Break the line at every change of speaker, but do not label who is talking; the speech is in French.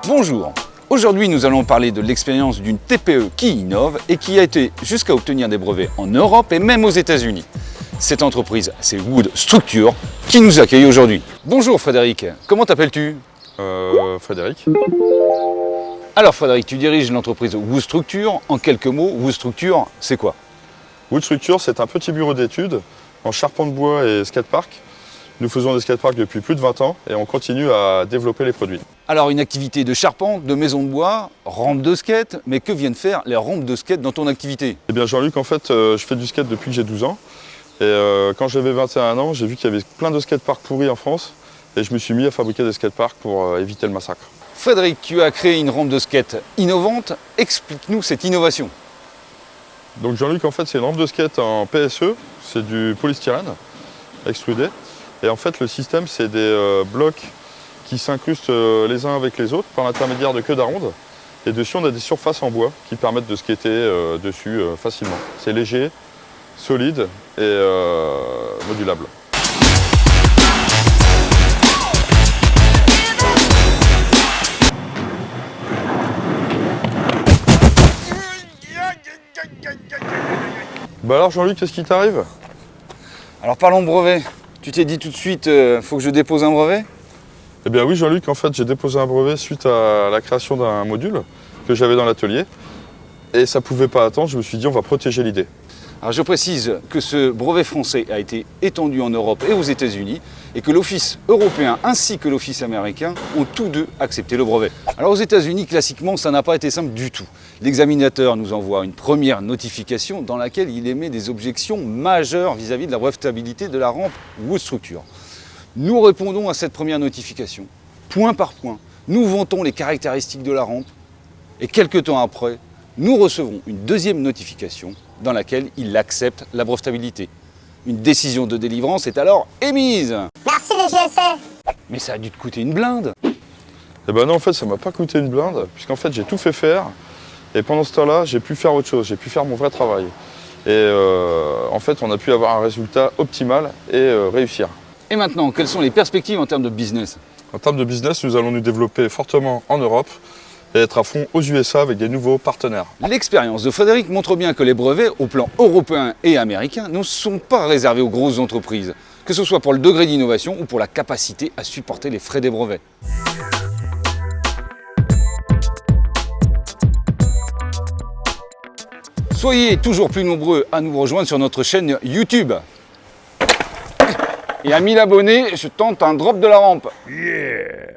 Bonjour, aujourd'hui nous allons parler de l'expérience d'une TPE qui innove et qui a été jusqu'à obtenir des brevets en Europe et même aux États-Unis. Cette entreprise, c'est Wood Structure qui nous accueille aujourd'hui. Bonjour Frédéric, comment t'appelles-tu?
Frédéric.
Alors Frédéric, tu diriges l'entreprise Wood Structure. En quelques mots, Wood Structure, c'est quoi?
Wood Structure, c'est un petit bureau d'études en charpente bois et skatepark. Nous faisons des skateparks depuis plus de 20 ans et on continue à développer les produits.
Alors une activité de charpente, de maison de bois, rampe de skate, mais que viennent faire les rampes de skate dans ton activité?
Eh bien Jean-Luc, en fait, je fais du skate depuis que j'ai 12 ans. Et quand j'avais 21 ans, j'ai vu qu'il y avait plein de skateparks pourris en France et je me suis mis à fabriquer des skateparks pour éviter le massacre.
Frédéric, tu as créé une rampe de skate innovante. Explique-nous cette innovation.
Donc Jean-Luc, en fait, c'est une rampe de skate en PSE, c'est du polystyrène extrudé. Et en fait, le système, c'est des blocs qui s'incrustent les uns avec les autres par l'intermédiaire de queues d'aronde. Et dessus, on a des surfaces en bois qui permettent de skater dessus facilement. C'est léger, solide et modulable. Bah alors Jean-Luc, qu'est-ce qui t'arrive?
Alors parlons brevet. Tu t'es dit tout de suite, faut que je dépose un brevet?
Eh bien oui Jean-Luc, en fait j'ai déposé un brevet suite à la création d'un module que j'avais dans l'atelier. Et ça pouvait pas attendre, je me suis dit on va protéger l'idée.
Alors je précise que ce brevet français a été étendu en Europe et aux États-Unis et que l'Office européen ainsi que l'Office américain ont tous deux accepté le brevet. Alors aux États-Unis, classiquement, ça n'a pas été simple du tout. L'examinateur nous envoie une première notification dans laquelle il émet des objections majeures vis-à-vis de la brevetabilité de la rampe Wood Structure. Nous répondons à cette première notification, point par point. Nous vantons les caractéristiques de la rampe et quelques temps après, nous recevons une deuxième notification dans laquelle il accepte la brevetabilité. Une décision de délivrance est alors émise.
Merci les GSA.
Mais ça a dû te coûter une blinde.
Eh ben non, en fait ça m'a pas coûté une blinde, puisqu'en fait j'ai tout fait faire. Et pendant ce temps-là, j'ai pu faire autre chose, j'ai pu faire mon vrai travail. Et en fait, on a pu avoir un résultat optimal et réussir.
Et maintenant, quelles sont les perspectives en termes de business?
En termes de business, nous allons nous développer fortement en Europe et être à fond aux USA avec des nouveaux partenaires.
L'expérience de Frédéric montre bien que les brevets, au plan européen et américain, ne sont pas réservés aux grosses entreprises, que ce soit pour le degré d'innovation ou pour la capacité à supporter les frais des brevets. Soyez toujours plus nombreux à nous rejoindre sur notre chaîne YouTube. Et à 1000 abonnés, je tente un drop de la rampe.
Yeah!